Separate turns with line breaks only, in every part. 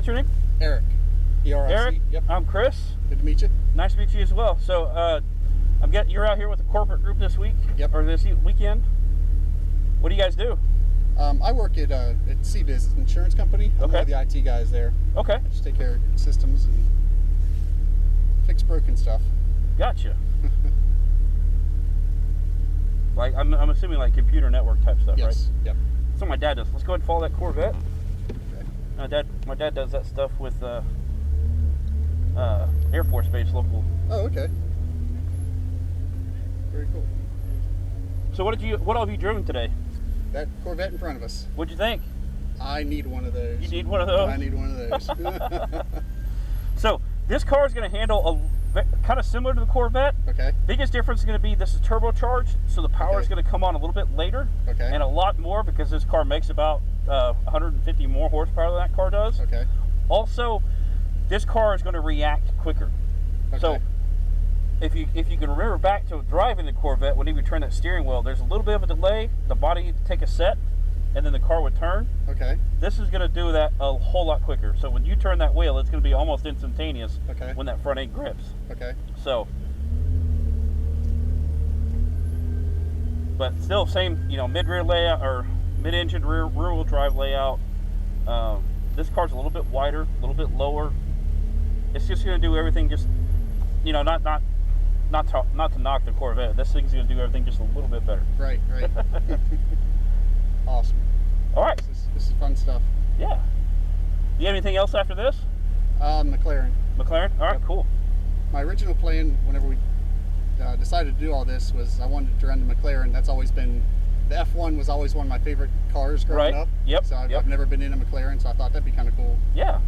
what's your name?
Eric. E-R-I-C.
Eric.
Yep.
I'm Chris.
Good to meet you.
Nice to meet you as well. So, you're out here with the corporate group this week?
Yep.
Or this weekend? What do you guys do?
I work at CBiz, an insurance company. I'm one of the IT guys there.
Okay.
I just take care of systems and fix broken stuff.
Gotcha. Like I'm assuming like computer network type stuff,
yes.
right?
Yep.
That's what my dad does. Let's go ahead and follow that Corvette.
Okay.
My dad does that stuff with Air Force Base local.
Oh, okay. Very cool.
So what all have you driven today?
That Corvette in front of us.
What'd you think?
I need one of those.
You need one of those?
I need one of those.
So this car is going to handle kind of similar to the Corvette.
Okay.
Biggest difference is going to be this is turbocharged, so the power is going to come on a little bit later.
Okay.
And a lot more because this car makes about 150 more horsepower than that car does.
Okay.
Also, this car is going to react quicker.
Okay.
So if you can remember back to driving the Corvette, when you would turn that steering wheel, there's a little bit of a delay. The body would take a set, and then the car would turn.
Okay.
This is going to do that a whole lot quicker. So when you turn that wheel, it's going to be almost instantaneous.
Okay.
When that front end grips.
Okay.
So, but still same, mid-rear layout or mid-engine rear-wheel drive layout. This car's a little bit wider, a little bit lower. It's just going to do everything just, not to knock the Corvette. This thing's going to do everything just a little bit better.
Right. Awesome.
All right.
This is fun stuff.
Yeah. Do you have anything else after this?
McLaren.
McLaren? All right,
Yep.
Cool.
My original plan, whenever we decided to do all this, was I wanted to run the McLaren. That's always been, the F1 was always one of my favorite cars growing up.
Yep.
So I've never been in a McLaren, so I thought that'd be kind of cool.
Yeah.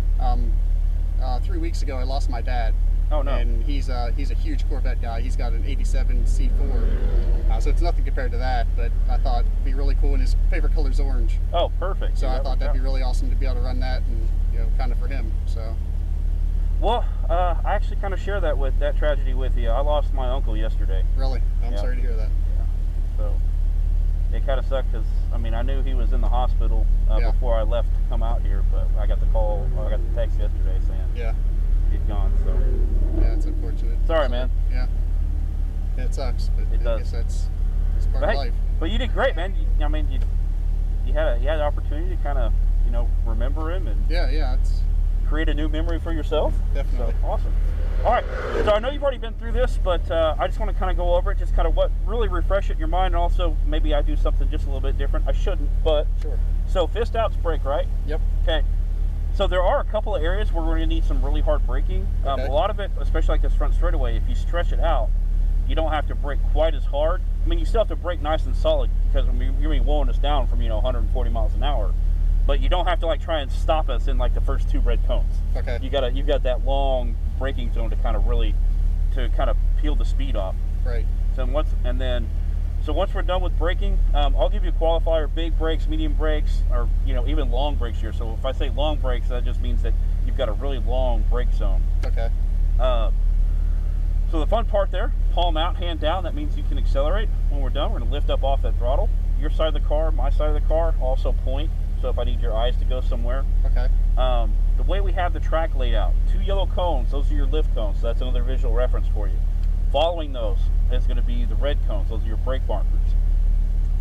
3 weeks ago, I lost my dad.
Oh, no.
And he's a huge Corvette guy. He's got an 87 C4. So it's nothing compared to that, but I thought it'd be really cool, and his favorite color is orange.
Oh, perfect.
So I thought that'd be really awesome to be able to run that, and kind of for him. So.
Well, I actually kind of share that tragedy with you. I lost my uncle yesterday.
Really? I'm sorry to hear that.
Yeah. So it kind of sucked because I knew he was in the hospital before I left to come out here, but I got the text yesterday saying he'd gone. So
yeah, it's unfortunate.
Sorry, man.
Yeah, it sucks, but I guess that's part of life.
But you did great, man. You had the opportunity to kind of remember him and
it's
create a new memory for yourself.
Definitely.
So awesome. All right, so I know you've already been through this, but I just want to kind of go over it, just kind of what really refresh it in your mind, and also maybe I do something just a little bit different. I shouldn't, but
sure.
So fist out's brake, right?
Yep.
Okay. So there are a couple of areas where we're going to need some really hard braking.
Okay.
A lot of it, especially like this front straightaway, if you stretch it out, you don't have to brake quite as hard. You still have to brake nice and solid because you're going to be wowing us down from 140 miles an hour. But you don't have to try and stop us in the first two red cones.
Okay.
You've got that long braking zone to kind of peel the speed off.
Right.
So once we're done with braking, I'll give you a qualifier: big brakes, medium brakes, or even long brakes here. So if I say long brakes, that just means that you've got a really long brake zone.
Okay.
So the fun part there: palm out, hand down. That means you can accelerate. When we're done, we're going to lift up off that throttle. Your side of the car, my side of the car, also point. So if I need your eyes to go somewhere.
Okay.
The way we have the track laid out, 2 yellow cones, those are your lift cones. So that's another visual reference for you. Following those is going to be the red cones. Those are your brake markers.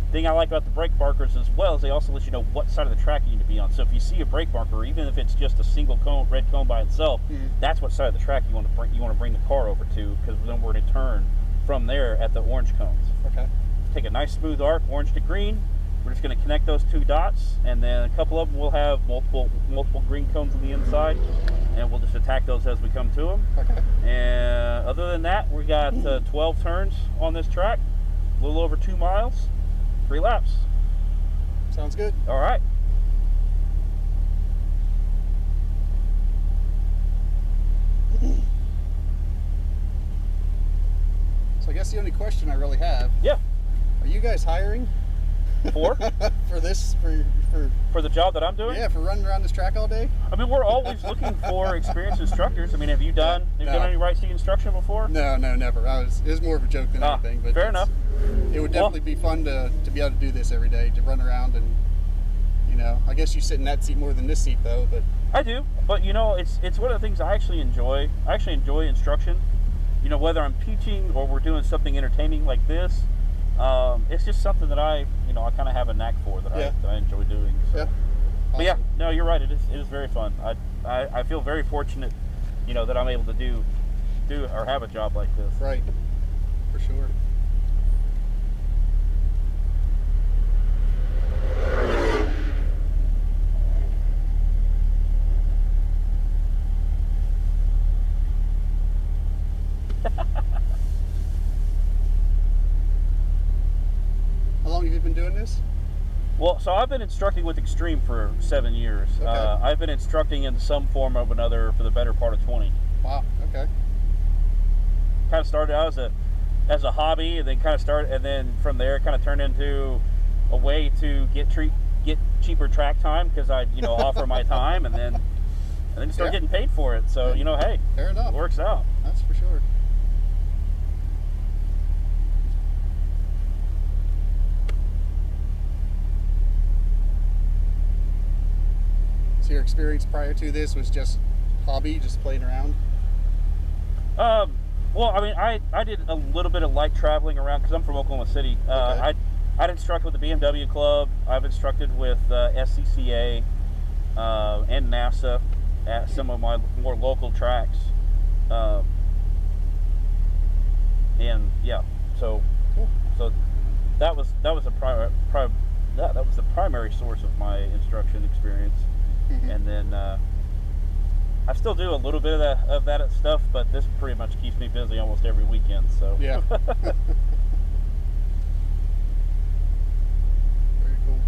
The thing I like about the brake markers as well is they also let you know what side of the track you need to be on. So if you see a brake marker, even if it's just a single cone, red cone by itself, that's what side of the track you want to bring the car over to, because then we're going to turn from there at the orange cones.
Okay.
Take a nice smooth arc, orange to green. We're just going to connect those 2 dots, and then a couple of them will have multiple green cones on the inside, and we'll just attack those as we come to them.
Okay.
And other than that, we got 12 turns on this track, a little over 2 miles, 3 laps.
Sounds good.
All right.
So I guess the only question I really have.
Yeah.
Are you guys hiring?
For?
For
the job that I'm doing?
Yeah, for running around this track all day?
We're always looking for experienced instructors. Have you done any right seat instruction before?
No, never. It was more of a joke than anything. But
fair enough.
It would definitely be fun to be able to do this every day, to run around and You know, I guess you sit in that seat more than this seat though, but
I do, but you know, it's one of the things I actually enjoy. I actually enjoy instruction. You know, whether I'm teaching or we're doing something entertaining like this, it's just something that I kind of have a knack for, that I enjoy doing. So.
yeah. Awesome.
But yeah, no, you're right. It is very fun. I feel very fortunate, that I'm able to do or have a job like this.
Right, for sure. How long have you been doing this?
Well, so I've been instructing with Xtreme for 7 years.
Okay.
I've been instructing in some form or another for the better part of 20.
Wow. Okay.
Kind of started out as a hobby, and then from there kind of turned into a way to get cheaper track time, because I offer my time, and then start getting paid for it. So hey,
fair enough.
It works out.
That's for sure. So your experience prior to this was just hobby, just playing around?
Well, I mean, I did a little bit of light traveling around because I'm from Oklahoma City.
Okay.
I'd instructed with the BMW Club. I've instructed with SCCA and NASA at some of my more local tracks. And yeah, so
Cool.
so that was the primary source of my instruction experience.
Mm-hmm.
And then I still do a little bit of that stuff, but this pretty much keeps me busy almost every weekend. So
Yeah. Very cool.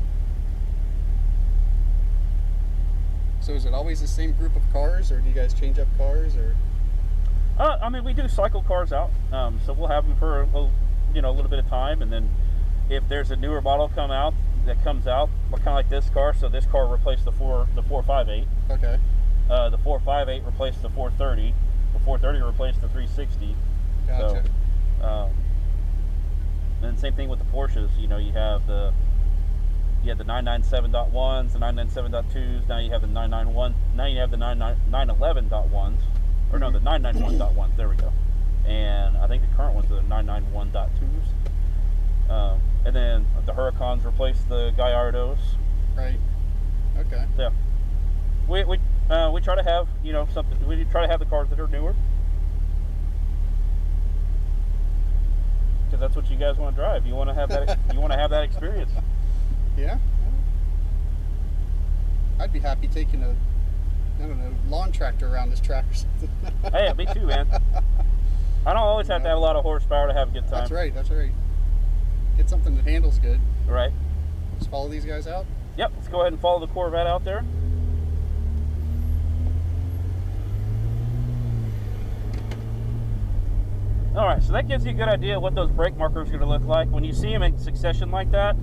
So is it always the same group of cars, or do you guys change up cars, or?
I mean, we do cycle cars out, so we'll have them for a little bit of time, and then if there's a newer model that comes out, we're kind of like this car. So this car replaced the 458.
Okay.
The 458 replaced the 430. The 430 replaced the 360.
Gotcha.
So, and same thing with the Porsches. You have the 997.1s, the 997.2s. Now you have the 991. Now you have the 911.1s, or no, the 991.1s. There we go. And I think the current ones are the 991.2s. And then the Huracans replaced the Gallardos.
Right. Okay.
Yeah. We try to have something. We try to have the cars that are newer, because that's what you guys want to drive. You want to have that. You want to have that experience.
Yeah. I'd be happy taking a lawn tractor around this track or something.
Hey, me too, man. I don't always have to have a lot of horsepower to have a good time.
That's right. That's right. Get something that handles good.
Right.
Let's follow these guys out.
Yep. Let's go ahead and follow the Corvette out there. All right, so that gives you a good idea of what those brake markers are going to look like. When you see them in succession like that,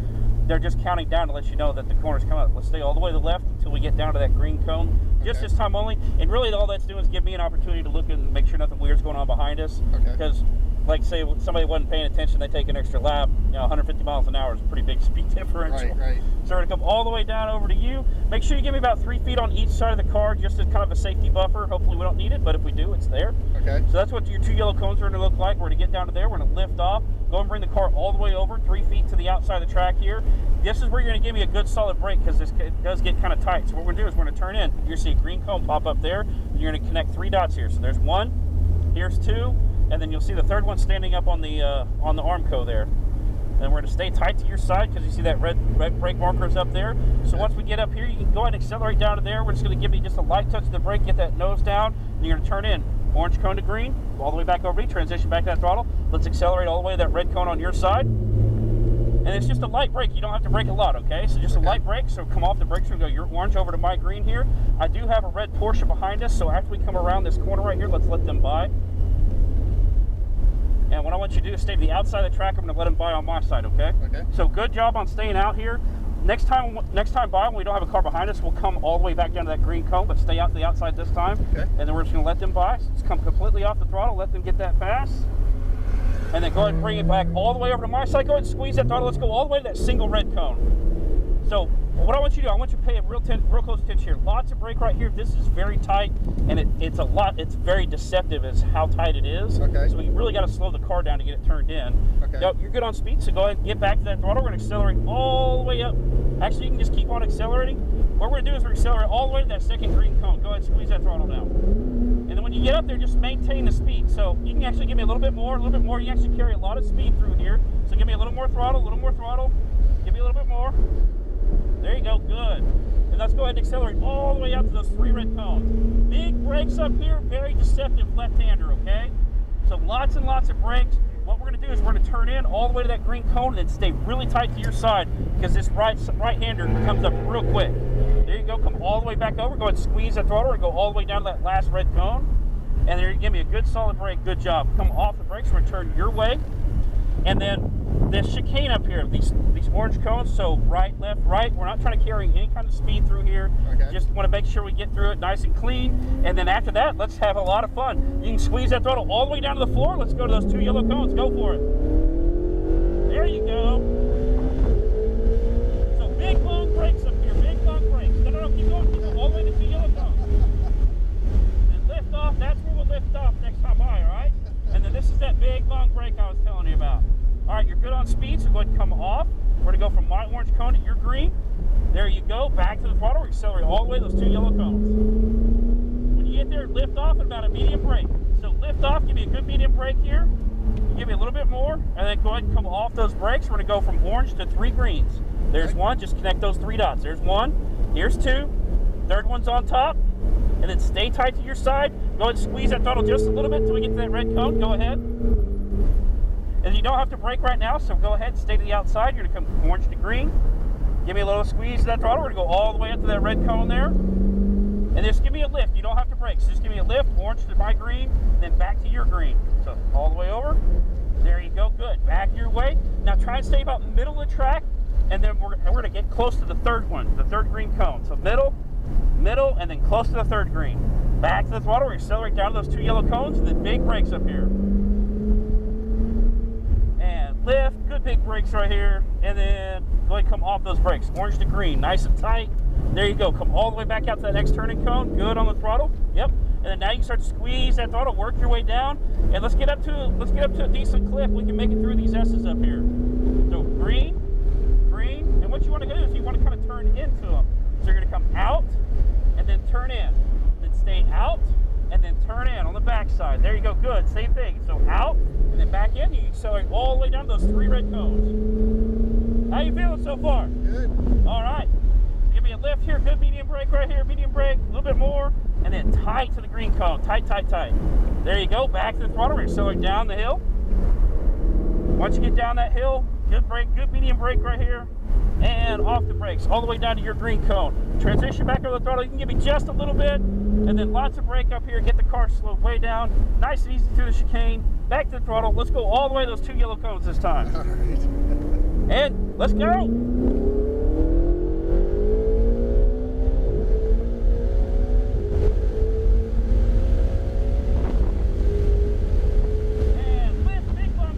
they're just counting down to let you know that the corner's coming up. Let's stay all the way to the left until we get down to that green cone. Just
Okay.
this time only. And really all that's doing is give me an opportunity to look and make sure nothing weird's going on behind us.
Okay.
Because, like, say somebody wasn't paying attention, they take an extra lap. 150 miles an hour is a pretty big speed differential.
Right.
So we're going to come all the way down over to you. Make sure you give me about 3 feet on each side of the car, just as kind of a safety buffer. Hopefully we don't need it, but if we do, it's there.
Okay.
So that's what your 2 yellow cones are going to look like. We're going to get down to there. We're going to lift off. Go and bring the car all the way over, 3 feet to the outside of the track here. This is where you're going to give me a good solid brake, because it does get kind of tight. So what we're going to do is we're going to turn in. You're going to see a green cone pop up there. And you're going to connect 3 dots here. So there's 1, here's 2, and then you'll see the third one standing up on the Armco there. And we're going to stay tight to your side, because you see that red brake markers up there. So once we get up here, you can go ahead and accelerate down to there. We're just going to give you just a light touch of the brake, get that nose down, and you're going to turn in. Orange cone to green, all the way back over to you, transition back to that throttle. Let's accelerate all the way to that red cone on your side. And it's just a light brake. You don't have to brake a lot, okay? So just a light brake. So come off the brakes and go your orange over to my green here. I do have a red Porsche behind us, so after we come around this corner right here, let's let them by. And what I want you to do is stay to the outside of the track. I'm going to let them by on my side, okay?
Okay.
So good job on staying out here. Next time by, when we don't have a car behind us, we'll come all the way back down to that green cone, but stay out to the outside this time.
Okay.
And then we're just going to let them by. So just come completely off the throttle, let them get that fast. And then go ahead and bring it back all the way over to my side. Go ahead and squeeze that throttle. Let's go all the way to that single red cone. So Well, what I want you to do, I want you to pay real close attention here. Lots of brake right here. This is very tight, and it's very deceptive as how tight it is.
Okay.
So we really got to slow the car down to get it turned in.
Okay.
You're good on speed, so go ahead and get back to that throttle. We're going to accelerate all the way up. Actually, you can just keep on accelerating. What we're going to do is we're going to accelerate all the way to that second green cone. Go ahead and squeeze that throttle down. And then when you get up there, just maintain the speed. So you can actually give me a little bit more, You can actually carry a lot of speed through here. So give me a little more throttle, Give me a little bit more. There you go, good. And let's go ahead and accelerate all the way out to those 3 red cones. Big brakes up here, very deceptive left-hander, okay? So lots and lots of brakes. What we're gonna do is we're gonna turn in all the way to that green cone and then stay really tight to your side because this right-hander comes up real quick. There you go, come all the way back over, go ahead and squeeze that throttle and go all the way down to that last red cone. And there you give me a good solid brake, good job. Come off the brakes, we're gonna turn your way. And then this chicane up here, these orange cones, so right, left, right. We're not trying to carry any kind of speed through here.
Okay.
Just want to make sure we get through it nice and clean. And then after that, let's have a lot of fun. You can squeeze that throttle all the way down to the floor. Let's go to those 2 yellow cones. Go for it. There you go. So big long brakes up here, big long brakes. No, keep going all the way to 2 yellow cones. And lift off, that's where we'll lift off next time by, all right? And then this is that big long brake I was telling you about. All right, you're good on speed, so go ahead and come off. We're gonna go from my orange cone to your green. There you go, back to the throttle. We accelerate all the way to those 2 yellow cones. When you get there, lift off at about a medium brake. So lift off, give me a good medium brake here. Give me a little bit more, and then go ahead and come off those brakes. We're gonna go from orange to 3 greens. There's 1, just connect those 3 dots. There's 1, here's 2, third one's on top, and then stay tight to your side. Go ahead and squeeze that throttle just a little bit until we get to that red cone. Go ahead. And you don't have to brake right now, so go ahead and stay to the outside. You're gonna come orange to green. Give me a little squeeze of that throttle. We're gonna go all the way up to that red cone there. And just give me a lift. You don't have to brake, so just give me a lift, orange to my green, then back to your green. So all the way over. There you go, good. Back your way. Now try and stay about middle of the track, and then we're gonna get close to the third one, the third green cone. So middle, and then close to the third green. Back to the throttle, we accelerate down to those 2 yellow cones, and then big brakes up here. And lift, good big brakes right here, and then go ahead and come off those brakes. Orange to green, nice and tight. There you go, come all the way back out to that next turning cone, good on the throttle, yep. And then now you can start to squeeze that throttle, work your way down, and let's get up to a decent clip. We can make it through these S's up here. So green, and what you want to do is you want to kind of turn into them. So you're going to come out, and then turn in, then stay out, and then turn in on the back side. There you go, good, same thing. So out, and then back in, you accelerate all the way down to those 3 red cones. How you feeling so far?
Good.
All right, give me a lift here, good medium brake right here, medium brake, a little bit more, and then tight to the green cone, tight. There you go, back to the throttle, we're accelerating down the hill. Once you get down that hill, good brake, good medium brake right here, and off the brakes, all the way down to your green cone. Transition back over the throttle, you can give me just a little bit, and then lots of brake up here, get the car slowed way down, nice and easy through the chicane, back to the throttle. Let's go all the way to those 2 yellow cones this time.
All right.
And let's go. And lift, big long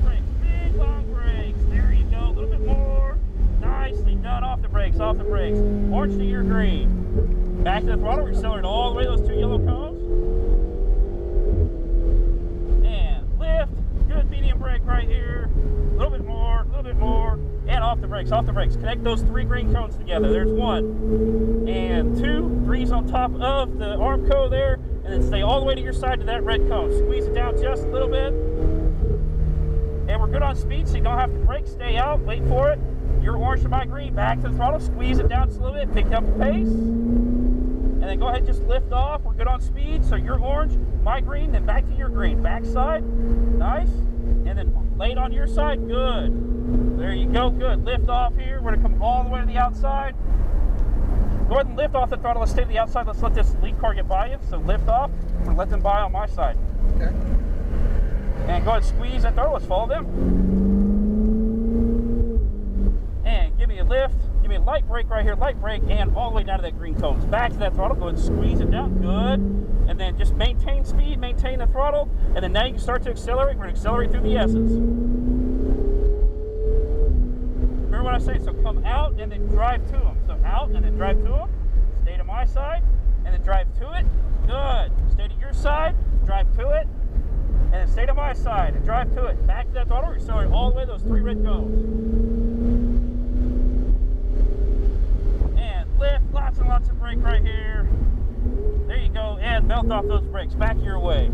brakes, there you go, a little bit more, nicely done, off the brakes, orange to your green, back to the throttle, we accelerate all the way to those 2 yellow cones, and lift, good medium brake right here, a little bit more, and off the brakes, connect those 3 green cones together. There's 1 and 2, 3's on top of the arm co there, and then stay all the way to your side to that red cone. Squeeze it down just a little bit, and we're good on speed, so you don't have to brake. Stay out, wait for it. Your orange to my green, back to the throttle, squeeze it down just a little bit, pick up the pace, and then go ahead and just lift off. We're good on speed, so your orange, my green, then back to your green. Back side, nice, and then late on your side, good. There you go, good. Lift off here, we're gonna come all the way to the outside. Go ahead and lift off the throttle, let's stay to the outside, let's let this lead car get by you, so lift off, we're gonna let them by on my side.
Okay.
And go ahead and squeeze that throttle, let's follow them. And give me a lift, give me a light brake right here, light brake, and all the way down to that green cones. Back to that throttle, go ahead and squeeze it down, good. And then just maintain speed, maintain the throttle, and then now you can start to accelerate. We're gonna accelerate through the S's. Remember what what I was saying. So come out and then drive to them. So out and then drive to them. Stay to my side and then drive to it. Good. Stay to your side, drive to it, and then stay to my side and drive to it. Back to that throttle. Accelerate all the way those 3 red cones. And lift. Lots and lots of brake right here. There you go. And melt off those brakes. Back your way.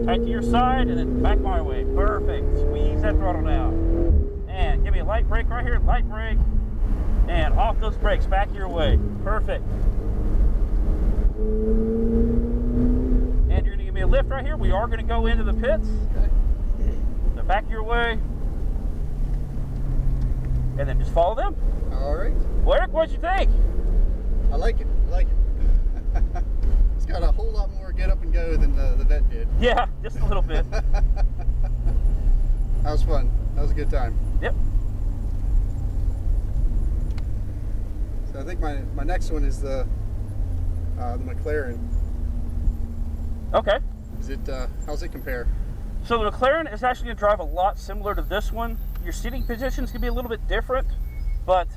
Tight to your side and then back my way. Perfect. Squeeze that throttle down. And give me a light brake right here. Light brake. And off those brakes. Back your way. Perfect. And you're going to give me a lift right here. We are going to go into the pits.
Okay.
So back your way. And then just follow them.
All right.
Well, Eric, what'd you think?
I like it. I like it. It's got a whole lot more get up and go than the Vet did.
Yeah, just a little bit.
That was fun. That was a good time.
Yep.
So I think my next one is the McLaren.
Okay.
Is it how's it compare?
So the McLaren is actually going to drive a lot similar to this one. Your seating position is going to be a little bit different, but